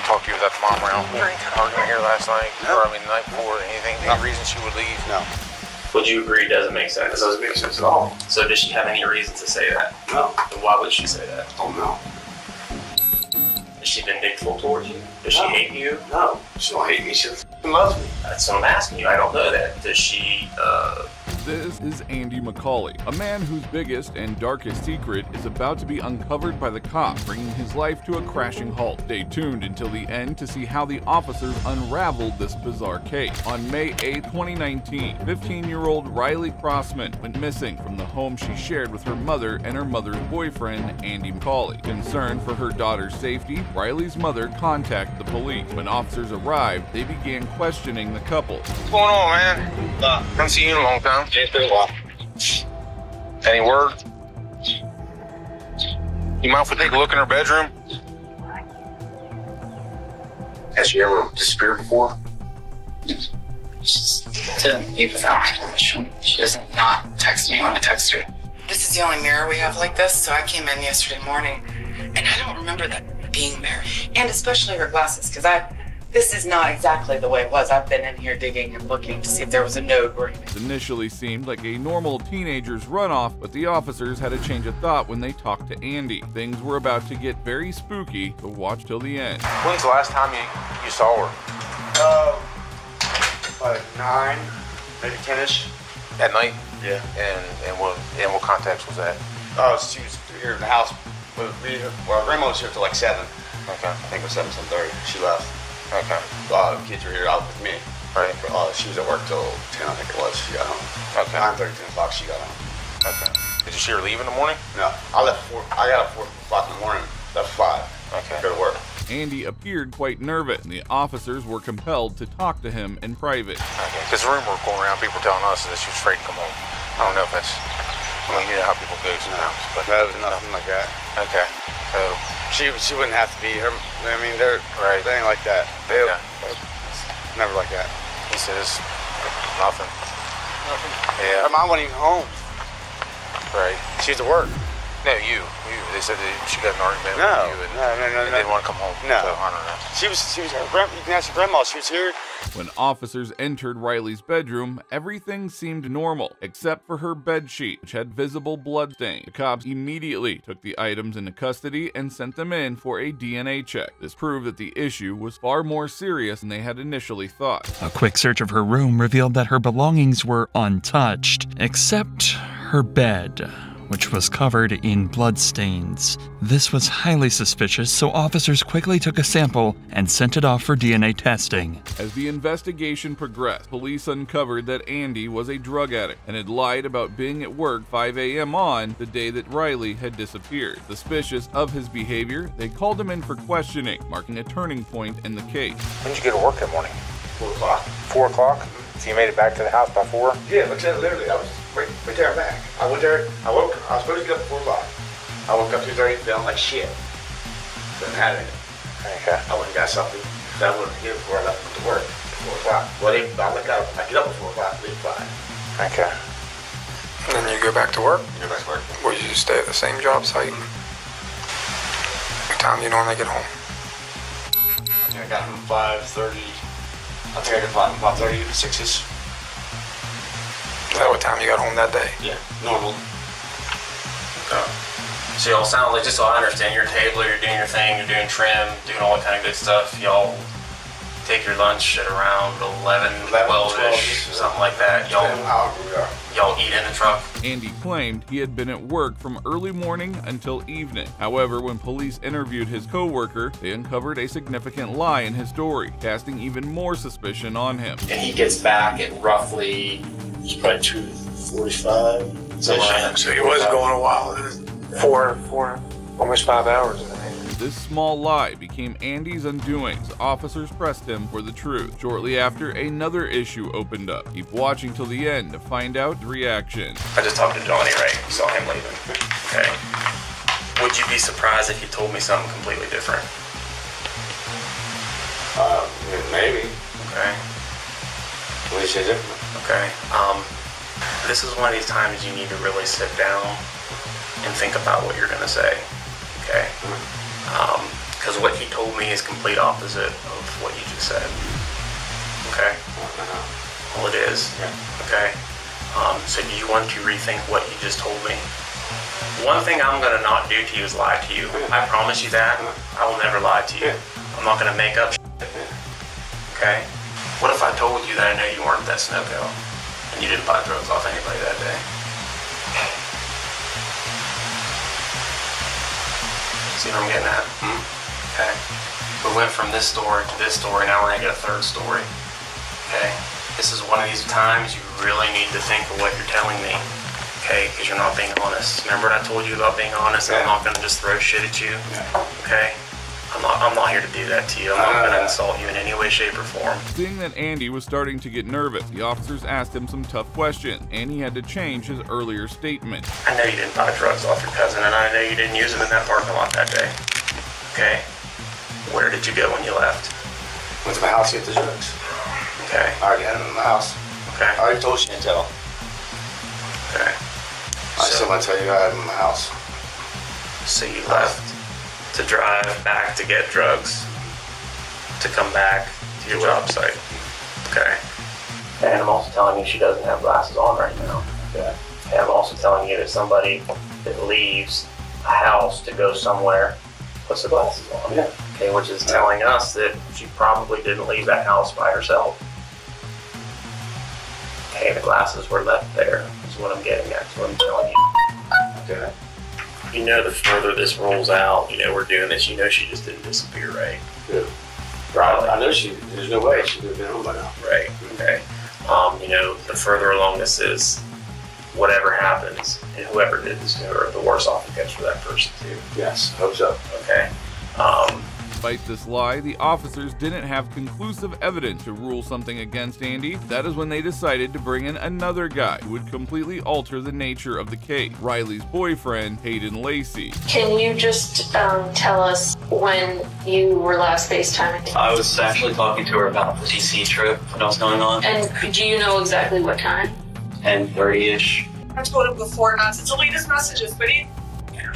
talk to you without the mom around. Was there any kind of argument here last night? No. Or, I mean, the night before, anything? Any reason she would leave? No. Would you agree it doesn't make sense? It doesn't make sense at all. So does she have any reason to say that? No. Then why would she say that? Oh, no. Is she vindictful towards you? Does she hate you? No. She don't hate me. She loves me. That's what I'm asking you. I don't know that. Does she, This is Andy McCauley, a man whose biggest and darkest secret is about to be uncovered by the cops, bringing his life to a crashing halt. Stay tuned until the end to see how the officers unraveled this bizarre case. On May 8, 2019, 15-year-old Riley Crossman went missing from the home she shared with her mother and her mother's boyfriend, Andy McCauley. Concerned for her daughter's safety, Riley's mother contacted the police. When officers arrived, they began questioning the couple. What's going on, man? Haven't seen you in a long time. It's been a while. Any word? You mind if we take a look in her bedroom? Has she ever disappeared before? She doesn't even know. She doesn't not text me when I text her. This is the only mirror we have like this, so I came in yesterday morning, and I don't remember that being there. And especially her glasses, because this is not exactly the way it was. I've been in here digging and looking to see if there was a note or anything. It initially seemed like a normal teenager's runoff, but the officers had a change of thought when they talked to Andy. Things were about to get very spooky, so watch till the end. When's the last time you saw her? Like 9, maybe 10-ish. At night? Yeah. And what context was that? Oh, she was here in the house with me. Well, grandma was here till like 7. Okay. I think it was 7:30. She left. Okay. The kids were here out with me. Right. She was at work till 10, I think it was. She got home. Okay. 9:30, 10 o'clock, she got home. Okay. Did you see her leave in the morning? No, I got up 4 o'clock in the morning, left 5. Okay. Go to work. Andy appeared quite nervous, and the officers were compelled to talk to him in private. Okay. Because the rumor going around, people telling us that she was afraid to come home. I don't know if that's, I mean, you know how people go sometimes. But No, nothing like that. Okay. So, She wouldn't have to be her. I mean, they're Right. They ain't like that. They never like that. he says nothing. Her Yeah. mom wasn't even home. Right. She was at work. No, you. They said that she got an argument No, with you and, no. and didn't want to come home. No. So, I don't know. She was her grandma. You can ask her grandma. She was here. When officers entered Riley's bedroom, everything seemed normal, except for her bedsheet, which had visible bloodstains. The cops immediately took the items into custody and sent them in for a DNA check. This proved that the issue was far more serious than they had initially thought. A quick search of her room revealed that her belongings were untouched, except her bed, which was covered in bloodstains. This was highly suspicious, so officers quickly took a sample and sent it off for DNA testing. As the investigation progressed, police uncovered that Andy was a drug addict and had lied about being at work 5 a.m. on the day that Riley had disappeared. Suspicious of his behavior, they called him in for questioning, marking a turning point in the case. When did you go to work that morning? 4 o'clock. 4 o'clock? So you made it back to the house by 4? Yeah, literally, I was right there and back. I went there. I was supposed to get up at 4 o'clock. I woke up 2:30, feeling like shit. Didn't have it. Okay. I went and got something that I wanted to get before I left to work. 4 o'clock. Well, I look out. I get up at 4 o'clock, leave 5. Okay. And then you go back to work? Go back to work. Will you stay at the same job site? What time do you normally get home? I think I got home at 5:30. I think I got 5:30 to 6-ish. Is that what time you got home that day? Yeah, normal. so y'all sound like, just so I understand, you're a tabler, you're doing your thing, you're doing trim, doing all that kind of good stuff. Y'all take your lunch at around 11, 12-ish, something like that. However we are. Y'all eat in the truck? Andy claimed he had been at work from early morning until evening. However, when police interviewed his co-worker, they uncovered a significant lie in his story, casting even more suspicion on him. And he gets back at roughly, It's probably 2:45. So he was going a while. 4, almost 5 hours. This small lie became Andy's undoing as officers pressed him for the truth. Shortly after, another issue opened up. Keep watching till the end to find out the reaction. I just talked to Johnny, right? You saw him leaving. Okay. Would you be surprised if he told me something completely different? Maybe. Okay. What is it different? Okay. This is one of these times you need to really sit down and think about what you're gonna say. Okay. Because what he told me is complete opposite of what you just said. Okay? Well, it is. Okay? So do you want to rethink what you just told me? One thing I'm going to not do to you is lie to you. I promise you that. I will never lie to you. I'm not going to make up shit. Okay? What if I told you that I know you weren't that Snowco and you didn't buy drugs off anybody that day? See what I'm getting at? Okay. We went from this story to this story, now we're gonna get a third story. Okay? This is one of these times you really need to think of what you're telling me. Okay? Because you're not being honest. Remember what I told you about being honest? I'm not gonna just throw shit at you. Okay? I'm not here to do that to you. I'm not gonna insult you in any way, shape, or form. Seeing that Andy was starting to get nervous, the officers asked him some tough questions, and he had to change his earlier statement. I know you didn't buy drugs off your cousin, and I know you didn't use them in that parking lot that day. Okay? Where did you go when you left? Went to my house to get the drugs. Okay. I already had them in my house. Okay. I already told Chantel. Okay. I still want to tell you I had them in my house. So you left to drive back to get drugs, to come back to your job site. Okay. And I'm also telling you she doesn't have glasses on right now. Okay. And I'm also telling you that somebody that leaves a house to go somewhere puts the glasses on. Yeah. Okay, which is telling us that she probably didn't leave that house by herself. Okay, the glasses were left there, is what I'm getting at, is what I'm telling you. Okay. You know, the further this rolls out, you know we're doing this, you know she just didn't disappear, right? Yeah. Right. I know there's no way she would have been home by now. Right, okay. You know, the further along this is, whatever happens, and whoever did this to her, the worse off it gets for that person too. Yes, hope so. Okay. Despite this lie, the officers didn't have conclusive evidence to rule something against Andy. That is when they decided to bring in another guy who would completely alter the nature of the case, Riley's boyfriend, Hayden Lacey. Can you just tell us when you were last FaceTiming? I was actually talking to her about the DC trip that was going on. And do you know exactly what time? 10:30-ish. I told him before not to delete his messages, but he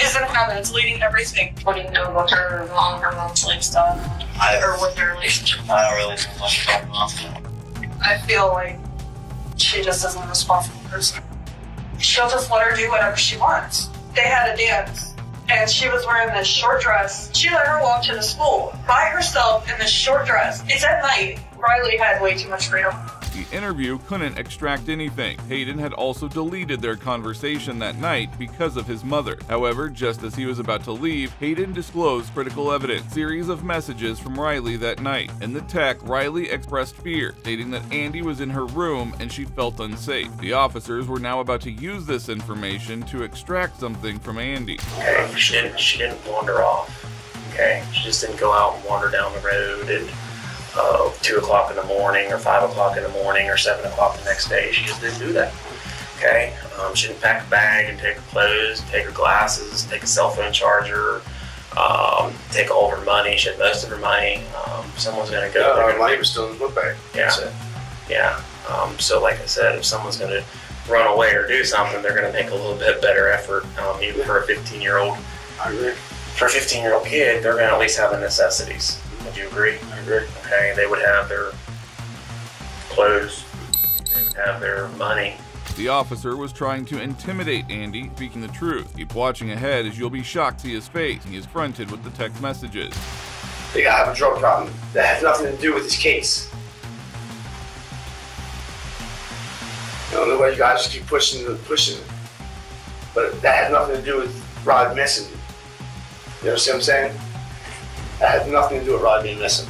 isn't having it, deleting everything. What do you know about her mom or mom's lifestyle? Or what their relationship? I don't really know much about mom. I feel like she just isn't a responsible person. She'll just let her do whatever she wants. They had a dance, and she was wearing this short dress. She let her walk to the school by herself in this short dress. It's at night. Riley had way too much freedom. The interview couldn't extract anything. Hayden had also deleted their conversation that night because of his mother. However, just as he was about to leave, Hayden disclosed critical evidence, series of messages from Riley that night. In the text, Riley expressed fear, stating that Andy was in her room and she felt unsafe. The officers were now about to use this information to extract something from Andy. Okay, she didn't wander off. Okay, she just didn't go out and wander down the road and 2 o'clock in the morning or 5 o'clock in the morning or 7 o'clock the next day. She just didn't do that. Okay? She didn't pack a bag and take her clothes, take her glasses, take a cell phone charger, take all of her money. She had most of her money. Someone's going to go. Her money was still in the book bag. Yeah. Yeah. So like I said, if someone's going to run away or do something, they're going to make a little bit better effort, even for a 15-year-old. I agree. For a 15-year-old kid, they're going to at least have the necessities. Would you agree? I agree. Okay, they would have their clothes, they would have their money. The officer was trying to intimidate Andy, speaking the truth. Keep watching ahead as you'll be shocked to see his face. He is fronted with the text messages. They gotta have a drug problem that has nothing to do with this case. You know, the way you guys just keep pushing and pushing it. But that has nothing to do with Rod missing. You understand what I'm saying? That has nothing to do with Rod being missing.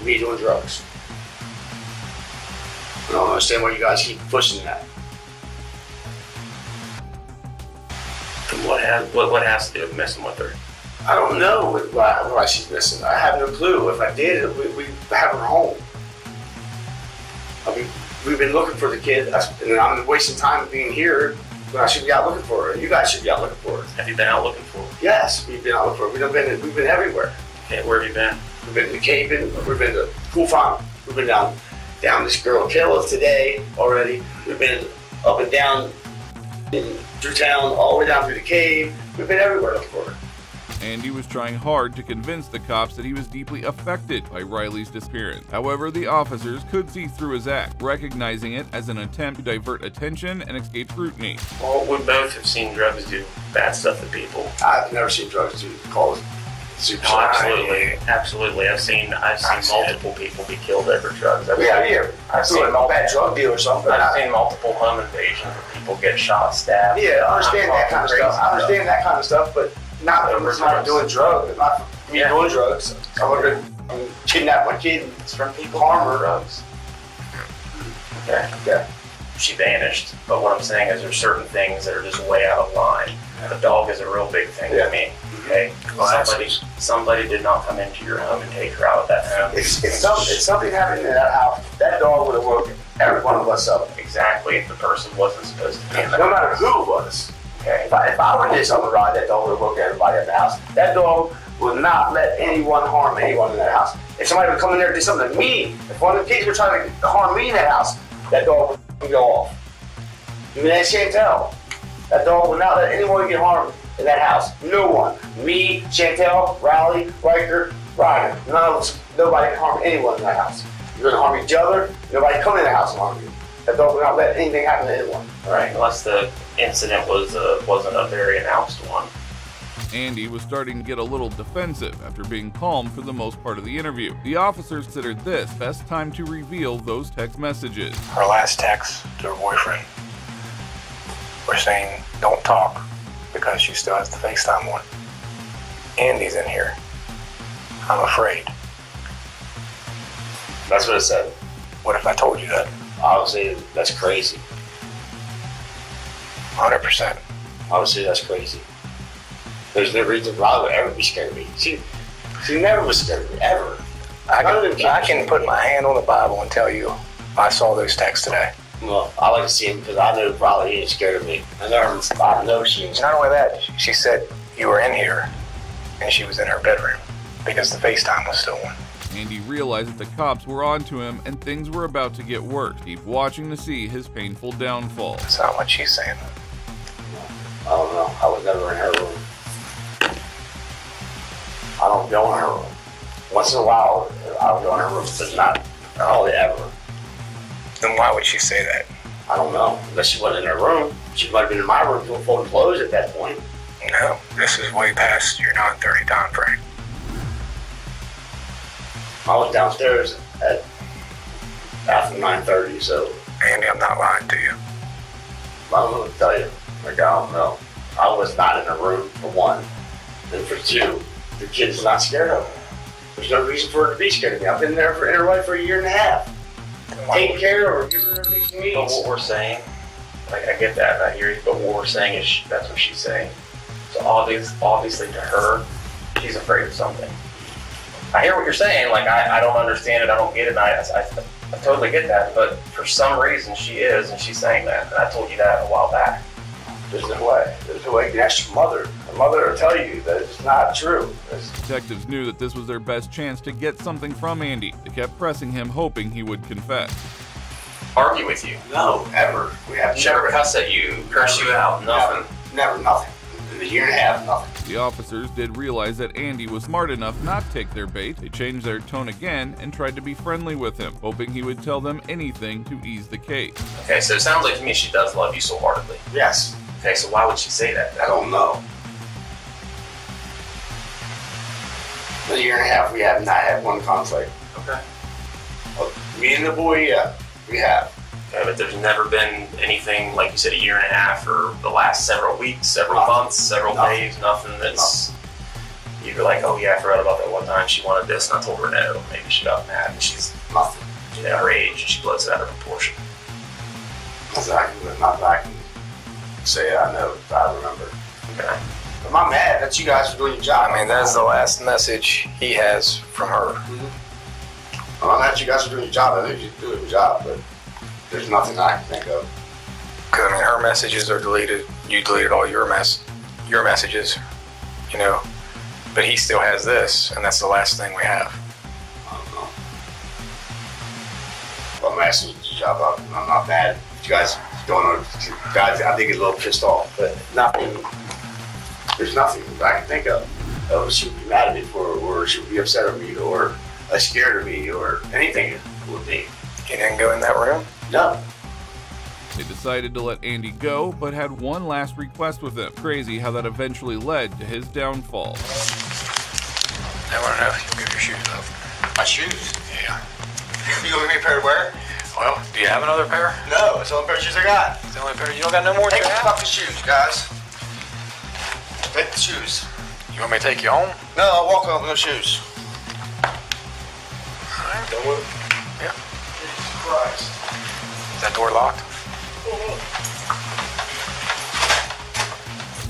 Me doing drugs. I don't understand why you guys keep pushing that. What has to do with messing with her? I don't know why she's missing. I have no clue. If I did, we have her home. I mean, we've been looking for the kid, and I'm wasting time being here when I should be out looking for her. You guys should be out looking for her. Have you been out looking for her? Yes, we've been out looking for her. We've been everywhere. Okay, where have you been? We've been to Capen, we've been to Cool Farm, we've been down this girl Kayla today already. We've been up and down through town, all the way down through the cave. We've been everywhere looking for her. Andy was trying hard to convince the cops that he was deeply affected by Riley's disappearance. However, the officers could see through his act, recognizing it as an attempt to divert attention and escape scrutiny. Well, we both have seen drugs do bad stuff to people. I've never seen drugs do cause super. Oh, absolutely. I've seen multiple people be killed over drugs. I've seen a bad drug deal or something. I've seen multiple home invasions where people get shot, stabbed. Yeah, I understand that kind of stuff. I understand that kind of stuff, but not doing drugs. Not me doing drugs. I'm gonna kidnap my kid. It's from people harm her. Drugs. Okay. Yeah. She vanished, but what I'm saying is there's certain things that are just way out of line. The dog is a real big thing to me. Okay, somebody did not come into your home and take her out of that home. If something happened in that house, that dog would have woken every one of us up. Exactly, if the person wasn't supposed to be in there. No matter who it was. Okay. If I would have did something wrong, that dog would have woken everybody in the house. That dog would not let anyone harm anyone in that house. If somebody would come in there and do something to me, if one of the kids were trying to harm me in that house, that dog would go off. I mean, that's Chantel. That dog would not let anyone get harmed in that house. No one. Me, Chantel, Riley, Riker, Ryder. None of us, nobody can harm anyone in that house. You're going to harm each other, nobody come in the house and harm you. That dog would not let anything happen to anyone. Right, unless the incident wasn't a very announced one. Andy was starting to get a little defensive after being calm for the most part of the interview. The officers considered this best time to reveal those text messages. Her last text to her boyfriend were saying, "Don't talk," because she still has the FaceTime on. Andy's in here. I'm afraid. That's what it said. What if I told you that? I would say that's crazy. 100%. I would say that's crazy. There's no reason Riley would ever be scared of me. She never was scared of me, ever. I can put my hand on the Bible and tell you I saw those texts today. Well, I like to see him because I know Riley ain't scared of me. I know she ain't. Not only that, she said you were in here and she was in her bedroom because the FaceTime was still on. Andy realized that the cops were onto him and things were about to get worse. Keep watching to see his painful downfall. That's not what she's saying. I don't know. I was never in her room. I don't go in her room. Once in a while, I'll go in her room, but not hardly ever. Then why would she say that? I don't know. Unless she wasn't in her room. She might have been in my room folding clothes at that point. No, this is way past your 9:30 time frame. I was downstairs at after 9:30, so. Andy, I'm not lying to you. I don't know what to tell you. Like, I don't know. I was not in her room, for one. And for two, the kid's not scared of me. There's no reason for her to be scared of me. I've been there in her life for a year and a half. Taking care of her, giving her everything she needs. But what we're saying, like, I get that, I hear you, but what we're saying is that's what she's saying. So obviously to her, she's afraid of something. I hear what you're saying, like, I don't understand it, I don't get it, and I totally get that, but for some reason she is, and she's saying that, and I told you that a while back. There's no way. There's no way you can ask your mother. Her mother will tell you that it's not true. Detectives knew that this was their best chance to get something from Andy. They kept pressing him, hoping he would confess. Argue with you? No, ever. We have never cuss at you, curse you out, nothing. Never, nothing. In a year and a half, nothing. The officers did realize that Andy was smart enough not to take their bait. They changed their tone again and tried to be friendly with him, hoping he would tell them anything to ease the case. Okay, so it sounds like to me she does love you so heartedly. Yes. Okay, so why would she say that? I don't know. In a year and a half, we have not had one conflict. Okay. Me and the boy, yeah, we have. Okay, but there's never been anything, like you said, a year and a half or the last several weeks, several months, several days, nothing that's... You're like, oh yeah, I forgot about that one time she wanted this and I told her no. Maybe she got mad and she's nothing. At her age and she blows it out of proportion. Exactly, not that I can say I know, I remember. Okay. I'm not mad that you guys are doing your job. I mean, that's the last message he has from her. Mm-hmm. I'm not mad that you guys are doing your job. I know you're doing your job, but there's nothing I can think of. Because, I mean, her messages are deleted. You deleted all your messages, you know. But he still has this, and that's the last thing we have. I don't know. Well, I'm asking you your job. I'm not mad. You guys going on. Guys, I think get a little pissed off, but nothing. There's nothing I can think of. she would be mad at me for, or she would be upset at me, or scared of me, or anything with me. You didn't go in that room? No. They decided to let Andy go, but had one last request with him. Crazy how that eventually led to his downfall. I want to know if you give your shoes up. My shoes? Yeah. You gonna give me a pair to wear? Well, do you have another pair? No, it's the only pair of shoes I got. It's the only pair. You don't got no more? Take the fucking shoes, guys. Take the shoes. You want me to take you home? No, I'll walk home with no shoes. All right. Don't move. Yeah. Jesus Christ. Is that door locked?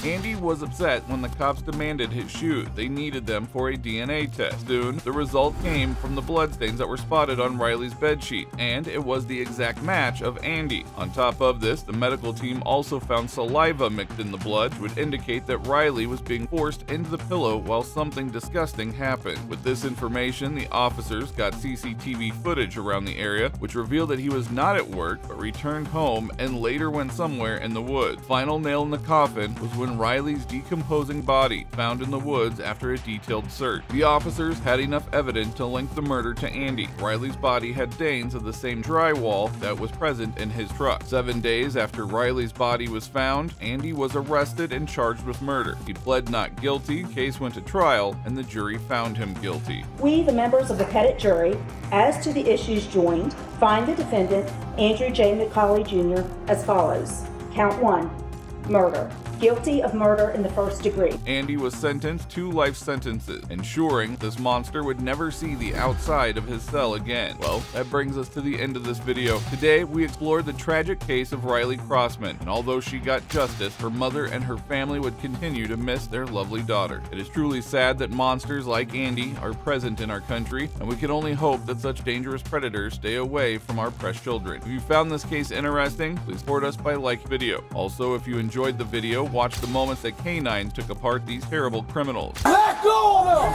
Andy was upset when the cops demanded his shoes. They needed them for a DNA test. Soon, the result came from the bloodstains that were spotted on Riley's bedsheet, and it was the exact match of Andy. On top of this, the medical team also found saliva mixed in the blood, which would indicate that Riley was being forced into the pillow while something disgusting happened. With this information, the officers got CCTV footage around the area, which revealed that he was not at work, but returned home and later went somewhere in the woods. Final nail in the coffin was when Riley's decomposing body found in the woods after a detailed search. The officers had enough evidence to link the murder to Andy. Riley's body had stains of the same drywall that was present in his truck. 7 days after Riley's body was found, Andy was arrested and charged with murder. He pled not guilty, case went to trial, and the jury found him guilty. We, the members of the petit jury, as to the issues joined, find the defendant, Andrew J. McCauley Jr., as follows. Count 1, murder. Guilty of murder in the first degree. Andy was sentenced to life sentences, ensuring this monster would never see the outside of his cell again. Well, that brings us to the end of this video. Today, we explored the tragic case of Riley Crossman, and although she got justice, her mother and her family would continue to miss their lovely daughter. It is truly sad that monsters like Andy are present in our country, and we can only hope that such dangerous predators stay away from our precious children. If you found this case interesting, please support us by liking the video. Also, if you enjoyed the video, watch the moments that canines took apart these terrible criminals. Let go of them!